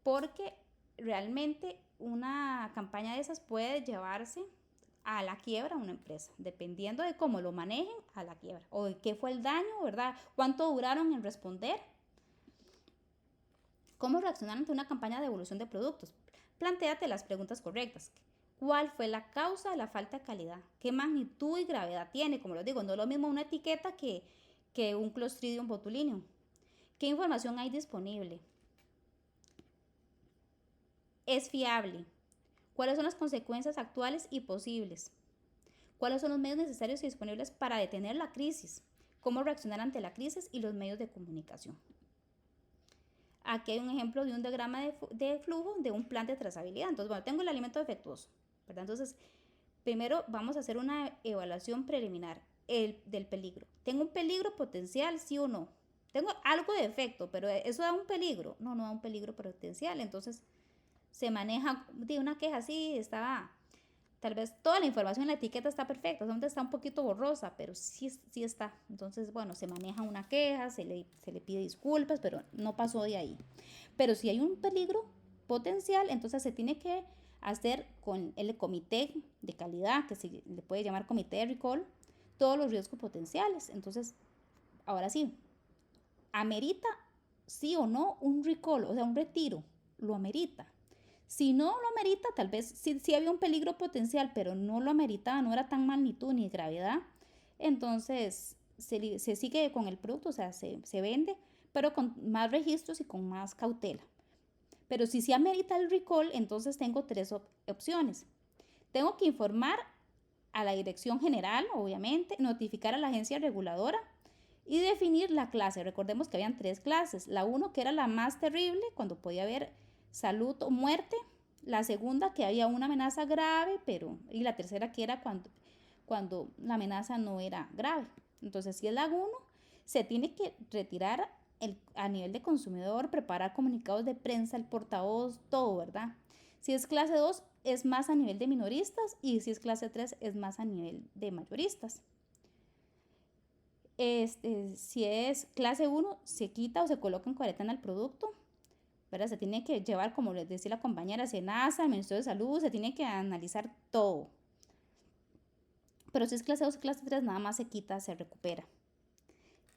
porque realmente una campaña de esas puede llevarse a la quiebra una empresa, dependiendo de cómo lo manejen, a la quiebra, o de qué fue el daño, ¿verdad? ¿Cuánto duraron en responder? ¿Cómo reaccionar ante una campaña de devolución de productos? Plantéate las preguntas correctas. ¿Cuál fue la causa de la falta de calidad? ¿Qué magnitud y gravedad tiene? Como les digo, no es lo mismo una etiqueta que un Clostridium botulinum. ¿Qué información hay disponible? ¿Es fiable? ¿Cuáles son las consecuencias actuales y posibles? ¿Cuáles son los medios necesarios y disponibles para detener la crisis? ¿Cómo reaccionar ante la crisis y los medios de comunicación? Aquí hay un ejemplo de un diagrama de flujo de un plan de trazabilidad. Entonces, bueno, tengo el alimento defectuoso, ¿verdad? Entonces, primero vamos a hacer una evaluación preliminar del peligro. ¿Tengo un peligro potencial, sí o no? Tengo algo de defecto, pero ¿eso da un peligro? No, no da un peligro potencial. Entonces, se maneja de una queja así, tal vez toda la información en la etiqueta está perfecta, solamente está un poquito borrosa, pero sí está. Entonces, bueno, se maneja una queja, se le pide disculpas, pero no pasó de ahí. Pero si hay un peligro potencial, entonces se tiene que hacer con el comité de calidad, que se le puede llamar comité de recall, todos los riesgos potenciales. Entonces, ahora sí, ¿amerita sí o no un recall, o sea, un retiro? ¿Lo amerita? Si no lo amerita, tal vez sí había un peligro potencial, pero no lo ameritaba, no era tan magnitud ni gravedad, entonces se sigue con el producto, o sea, se vende, pero con más registros y con más cautela. Pero si sí amerita el recall, entonces tengo tres opciones. Tengo que informar a la dirección general, obviamente, notificar a la agencia reguladora y definir la clase. Recordemos que habían tres clases. La 1 que era la más terrible, cuando podía haber salud o muerte. La segunda que había una amenaza grave, y la tercera que era cuando la amenaza no era grave. Entonces, si es la 1, se tiene que retirar a nivel de consumidor, preparar comunicados de prensa, el portavoz, todo, ¿verdad? Si es clase 2, es más a nivel de minoristas y si es clase 3, es más a nivel de mayoristas. Si es clase 1, se quita o se coloca en cuarentena el producto, ¿verdad? Se tiene que llevar, como les decía la compañera, SENASA, el Ministerio de Salud, se tiene que analizar todo. Pero si es clase 2 o clase 3, nada más se quita, se recupera.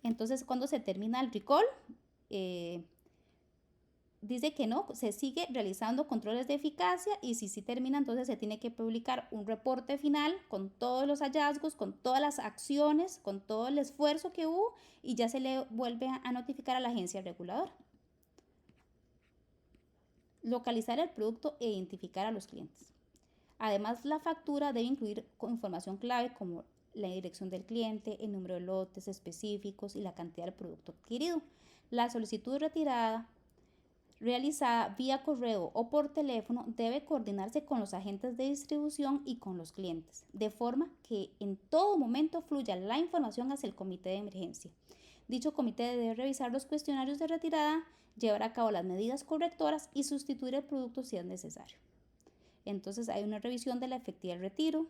Entonces, cuando se termina el recall, dice que no, se sigue realizando controles de eficacia y si sí termina, entonces se tiene que publicar un reporte final con todos los hallazgos, con todas las acciones, con todo el esfuerzo que hubo y ya se le vuelve a notificar a la agencia reguladora. Localizar el producto e identificar a los clientes. Además, la factura debe incluir información clave como la dirección del cliente, el número de lotes específicos y la cantidad del producto adquirido. La solicitud retirada realizada vía correo o por teléfono debe coordinarse con los agentes de distribución y con los clientes, de forma que en todo momento fluya la información hacia el comité de emergencia. Dicho comité debe revisar los cuestionarios de retirada, llevar a cabo las medidas correctoras y sustituir el producto si es necesario. Entonces hay una revisión de la efectividad del retiro,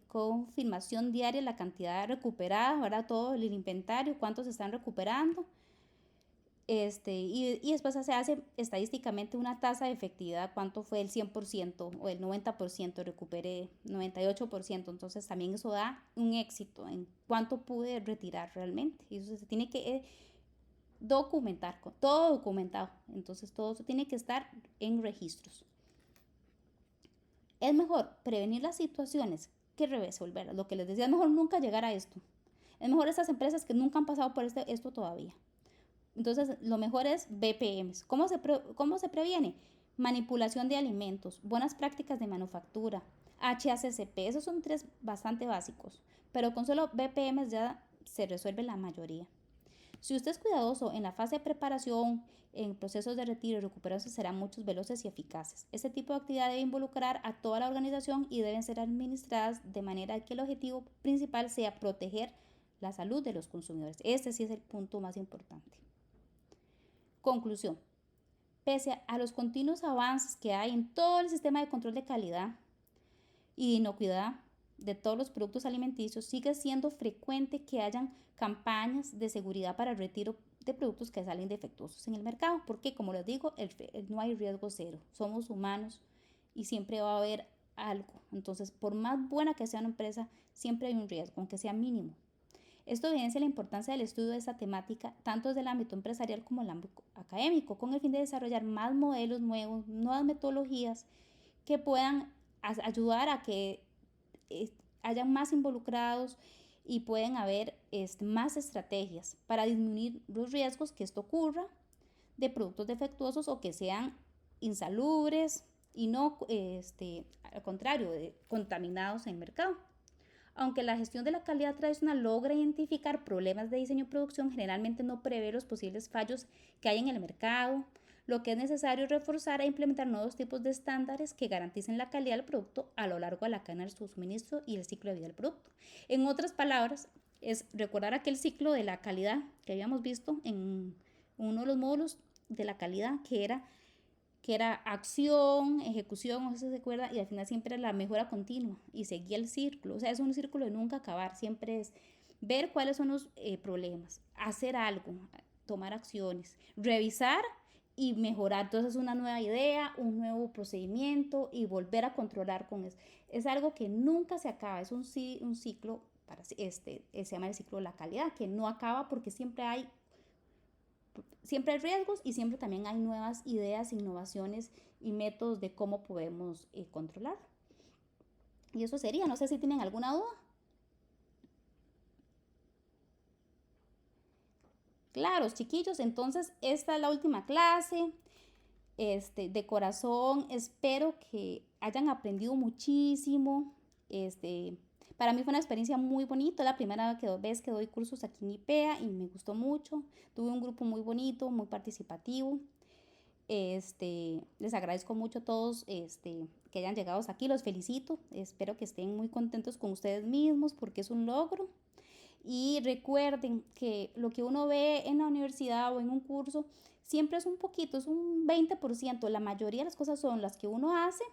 confirmación diaria de la cantidad recuperada, ¿verdad? Todo el inventario, cuántos se están recuperando. Y después se hace estadísticamente una tasa de efectividad, cuánto fue el 100% o el 90%, recuperé 98%, entonces también eso da un éxito en cuánto pude retirar realmente, y eso se tiene que documentar, todo documentado, entonces todo eso tiene que estar en registros. Es mejor prevenir las situaciones que resolverlas, lo que les decía, es mejor nunca llegar a esto, es mejor esas empresas que nunca han pasado por esto todavía. Entonces, lo mejor es BPMs. ¿Cómo se previene? Manipulación de alimentos, buenas prácticas de manufactura, HACCP. Esos son 3 bastante básicos, pero con solo BPMs ya se resuelve la mayoría. Si usted es cuidadoso en la fase de preparación, en procesos de retiro y recuperación, serán muchos veloces y eficaces. Este tipo de actividad debe involucrar a toda la organización y deben ser administradas de manera que el objetivo principal sea proteger la salud de los consumidores. Este sí es el punto más importante. Conclusión. Pese a los continuos avances que hay en todo el sistema de control de calidad y de inocuidad de todos los productos alimenticios, sigue siendo frecuente que hayan campañas de seguridad para el retiro de productos que salen defectuosos en el mercado, porque como les digo, no hay riesgo cero, somos humanos y siempre va a haber algo. Entonces, por más buena que sea una empresa, siempre hay un riesgo, aunque sea mínimo. Esto evidencia la importancia del estudio de esta temática tanto desde el ámbito empresarial como el ámbito académico, con el fin de desarrollar más modelos nuevos, nuevas metodologías que puedan ayudar a que hayan más involucrados y pueden haber más estrategias para disminuir los riesgos que esto ocurra de productos defectuosos o que sean insalubres y no, al contrario, contaminados en el mercado. Aunque la gestión de la calidad tradicional logra identificar problemas de diseño y producción, generalmente no prevé los posibles fallos que hay en el mercado, lo que es necesario reforzar e implementar nuevos tipos de estándares que garanticen la calidad del producto a lo largo de la cadena de suministro y el ciclo de vida del producto. En otras palabras, es recordar aquel ciclo de la calidad que habíamos visto en uno de los módulos de la calidad, que era acción, ejecución, no sé si se acuerda, y al final siempre era la mejora continua y seguía el círculo. O sea, es un círculo de nunca acabar, siempre es ver cuáles son los problemas, hacer algo, tomar acciones, revisar y mejorar. Entonces, una nueva idea, un nuevo procedimiento y volver a controlar con eso. Es algo que nunca se acaba, es un ciclo, se llama el ciclo de la calidad, que no acaba porque siempre hay riesgos y siempre también hay nuevas ideas, innovaciones y métodos de cómo podemos controlar. Y eso sería, no sé si tienen alguna duda. Claro, chiquillos, entonces esta es la última clase. De corazón, espero que hayan aprendido muchísimo. Para mí fue una experiencia muy bonita, la primera vez que doy cursos aquí en IPEA y me gustó mucho. Tuve un grupo muy bonito, muy participativo. Les agradezco mucho a todos que hayan llegado hasta aquí, los felicito. Espero que estén muy contentos con ustedes mismos porque es un logro. Y recuerden que lo que uno ve en la universidad o en un curso siempre es un poquito, es un 20%. La mayoría de las cosas son las que uno hace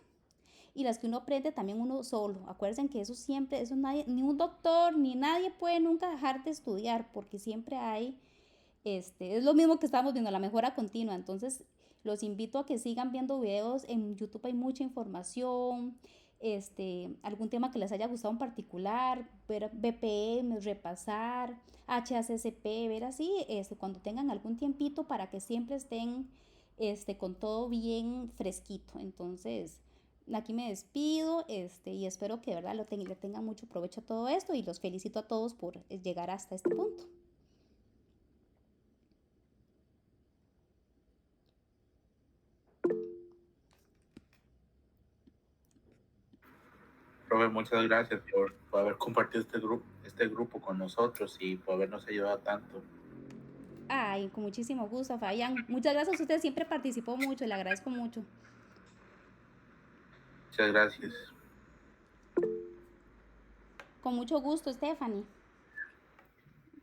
y las que uno aprende también uno solo. Acuérdense que eso siempre, eso nadie, ni un doctor, ni nadie puede nunca dejar de estudiar porque siempre hay, es lo mismo que estamos viendo, la mejora continua. Entonces, los invito a que sigan viendo videos. En YouTube hay mucha información. algún tema que les haya gustado en particular, ver BPM, repasar, HACCP, ver así, cuando tengan algún tiempito para que siempre estén con todo bien fresquito. Entonces, aquí me despido y espero que de verdad le tengan mucho provecho a todo esto y los felicito a todos por llegar hasta este punto. Profe, muchas gracias por haber compartido este grupo con nosotros y por habernos ayudado tanto. Ay, con muchísimo gusto, Fabián. Muchas gracias, usted siempre participó mucho, le agradezco mucho. Muchas gracias. Con mucho gusto, Stephanie.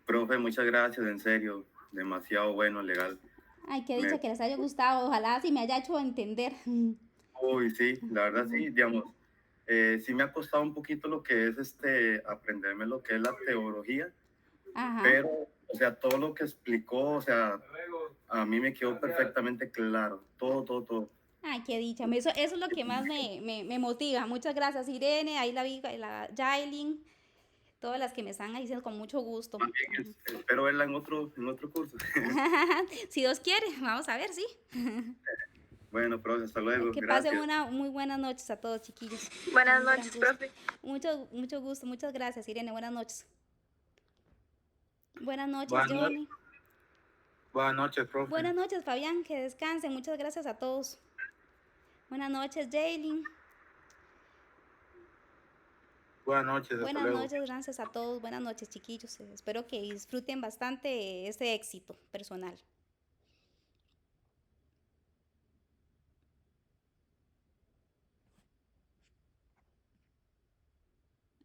Profe, muchas gracias, en serio, demasiado bueno, legal. Ay, qué dicha que les haya gustado, ojalá sí me haya hecho entender. Uy, sí, la verdad sí, digamos, sí me ha costado un poquito lo que es aprenderme lo que es la teología, Ajá. pero, o sea, todo lo que explicó, o sea, a mí me quedó perfectamente claro, todo. Ay, qué dicha. Eso es lo que más me motiva. Muchas gracias, Irene, ahí la vi, la Jailin, todas las que me están diciendo con mucho gusto. También espero verla en otro curso. Si Dios quiere, vamos a ver, sí. Bueno, profe, hasta luego. Que Gracias. pasen una muy buenas noches a todos, chiquillos. Buenas noches, profe. Mucho gusto, muchas gracias, Irene. Buenas noches. Buenas noches, Buenas Johnny. Buenas noches, profe. Buenas noches, Fabián. Que descansen. Muchas gracias a todos. Buenas noches, Jaylin. Buenas noches, hasta Buenas luego. noches, gracias a todos. Buenas noches, chiquillos. Espero que disfruten bastante este éxito personal.